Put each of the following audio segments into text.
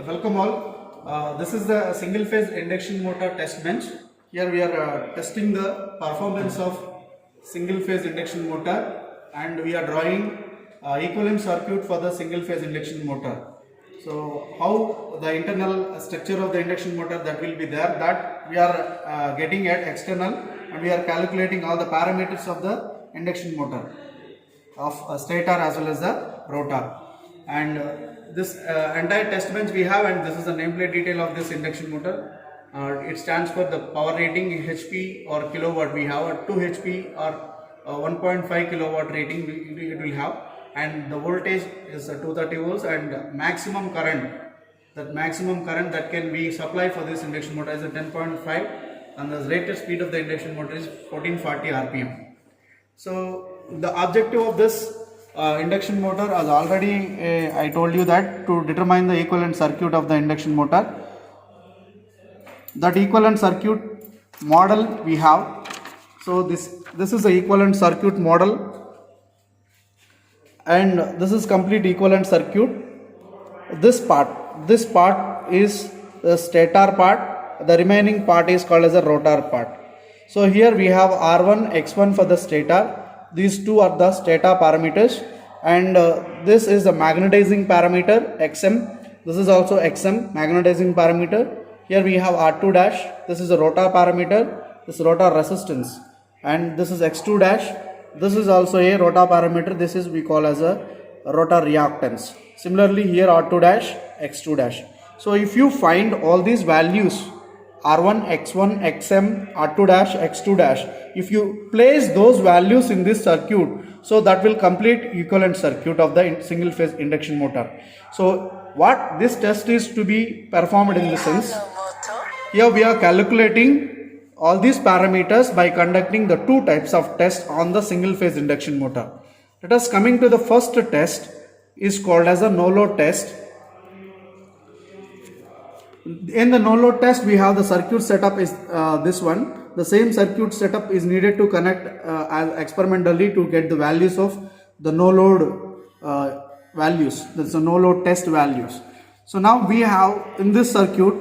Welcome all. This is the single phase induction motor test bench. Here we are testing the performance of single phase induction motor, and we are drawing equivalent circuit for the single phase induction motor. So how the internal structure of the induction motor that will be there, that we are getting at external, and we are calculating all the parameters of the induction motor of stator as well as the rotor. And this entire test bench we have, and this is the nameplate detail of this induction motor. It stands for the power rating HP or kilowatt. We have a 2 HP or 1.5 kilowatt rating it will have, and the voltage is 230 volts, and maximum current, that can be supplied for this induction motor is 10.5, and the rated speed of the induction motor is 1440 rpm. So the objective of this induction motor, as already I told you, that to determine the equivalent circuit of the induction motor. That equivalent circuit model we have. So this is the equivalent circuit model, and this is complete equivalent circuit. This part is the stator part, the remaining part is called as a rotor part. So here we have R1, X1 for the stator. These two are the stator parameters, and this is the magnetizing parameter XM. This is also XM, magnetizing parameter. Here we have R2 dash. This is a rotor parameter. This is rotor resistance, and this is X2 dash. This is also a rotor parameter. This is we call as a rotor reactance. Similarly here R2 dash, X2 dash. So if you find all these values, R1, X1, XM, R2 dash, X2 dash, if you place those values in this circuit, so that will complete equivalent circuit of the single phase induction motor. So what this test is to be performed in the sense, here we are calculating all these parameters by conducting the two types of tests on the single phase induction motor. Let us coming to the first test is called as a no load test. In the no load test, we have the circuit setup is this one. The same circuit setup is needed to connect experimentally to get the values of the no load values. That's the no load test values. So now we have in this circuit,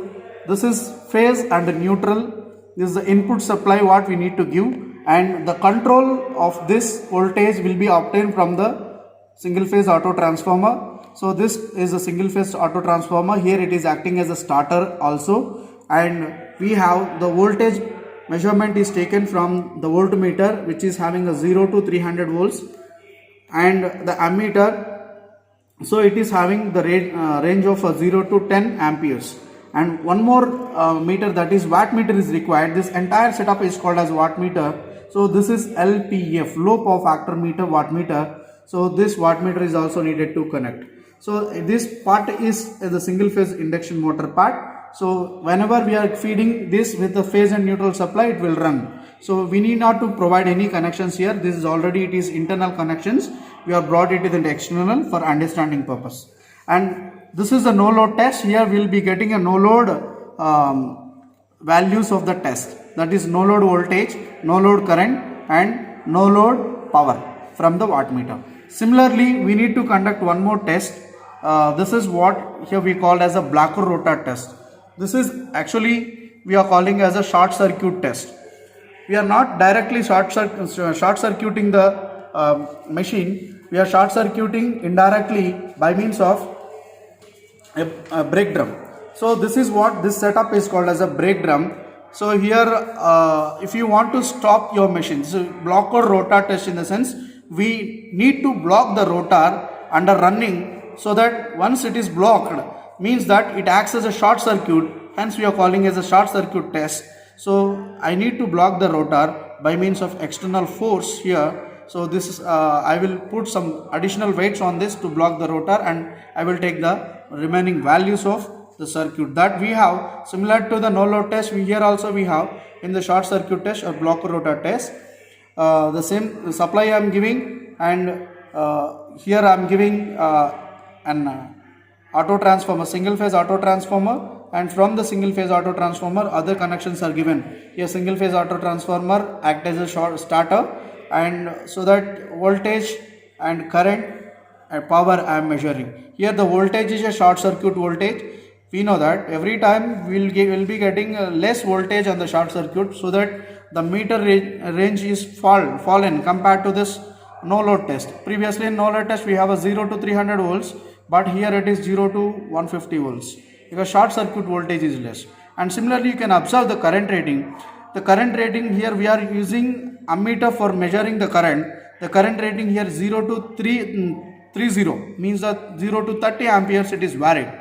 this is phase and neutral. This is the input supply what we need to give, and the control of this voltage will be obtained from the single phase auto transformer. So this is a single phase auto transformer. Here it is acting as a starter also, and we have the voltage measurement is taken from the voltmeter, which is having a 0 to 300 volts, and the ammeter, so it is having the range of 0 to 10 amperes, and one more meter, that is wattmeter, is required. This entire setup is called as wattmeter. So this is LPF, low power factor meter, wattmeter. So this wattmeter is also needed to connect. So this part is the single phase induction motor part. So whenever we are feeding this with the phase and neutral supply, it will run. So we need not to provide any connections here. This is already, it is internal connections. We have brought it in the external for understanding purpose. And this is the no load test. Here we will be getting a no load values of the test. That is no load voltage, no load current, and no load power from the wattmeter. Similarly, we need to conduct one more test. This is what here we called as a blocker rotor test. This is actually we are calling as a short circuit test. We are not directly short circuiting the machine. We are short circuiting indirectly by means of a brake drum. So this is what this setup is called as a brake drum. So here if you want to stop your machine, so blocker rotor test in the sense, we need to block the rotor under running, so that once it is blocked, means that it acts as a short circuit, hence we are calling as a short circuit test. So I need to block the rotor by means of external force here. So this is I will put some additional weights on this to block the rotor, and I will take the remaining values of the circuit that we have. Similar to the no load test, we here also we have in the short circuit test or blocker rotor test, the same supply I am giving, and here I am giving an auto transformer, single phase auto transformer, and from the single phase auto transformer other connections are given. Here single phase auto transformer act as a short starter, and so that voltage and current and power I am measuring. Here the voltage is a short circuit voltage. we know that every time we'll be getting less voltage on the short circuit, so that the meter range is fallen compared to this no load test. Previously in no load test we have a 0 to 300 volts, but here it is 0 to 150 volts because short circuit voltage is less. And similarly you can observe the current rating. The current rating here, we are using ammeter for measuring the current. The current rating here 0 to 30 means that 0 to 30 amperes it is varied.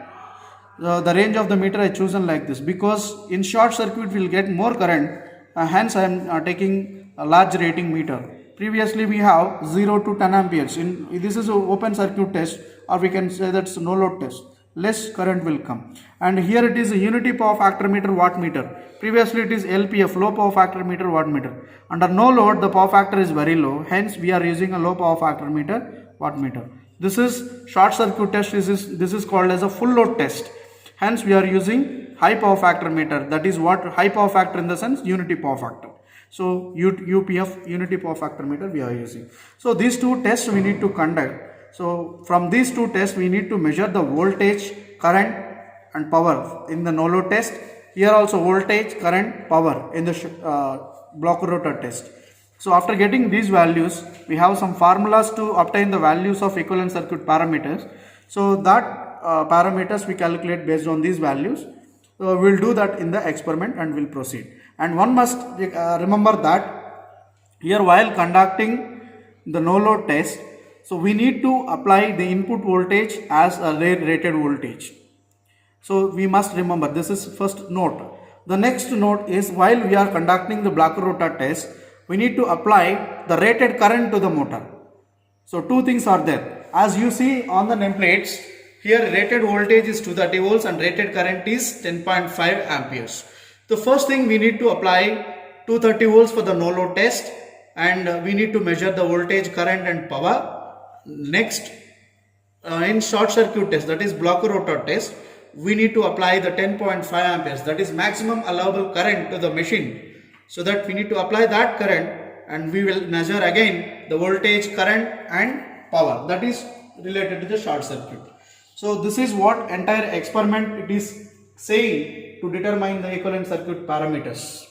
The range of the meter I chosen like this because in short circuit we will get more current, hence I am taking a large rating meter. Previously we have 0 to 10 amperes. This is an open circuit test, or we can say that's no load test. Less current will come. And here it is a unity power factor meter, watt meter. Previously it is LPF, low power factor meter, watt meter. Under no load the power factor is very low, hence we are using a low power factor meter, watt meter. This is short circuit test. This is called as a full load test. Hence we are using high power factor meter. That is what high power factor in the sense unity power factor. So UPF, unity power factor meter we are using. So these two tests we need to conduct. So from these two tests we need to measure the voltage, current and power in the no load test. Here also voltage, current, power in the block rotor test. So after getting these values, we have some formulas to obtain the values of equivalent circuit parameters. So that parameters we calculate based on these values. So we will do that in the experiment and we will proceed. And one must remember that here while conducting the no load test, so we need to apply the input voltage as a rated voltage. So we must remember, this is first note. The next note is while we are conducting the block rotor test, we need to apply the rated current to the motor. So two things are there. As you see on the nameplates, here rated voltage is 230 volts and rated current is 10.5 amperes. The first thing we need to apply 230 volts for the no load test, and we need to measure the voltage, current and power. Next, in short circuit test, that is block rotor test, we need to apply the 10.5 amperes, that is maximum allowable current to the machine. So that we need to apply that current and we will measure again the voltage, current and power that is related to the short circuit. So this is what entire experiment it is saying to determine the equivalent circuit parameters.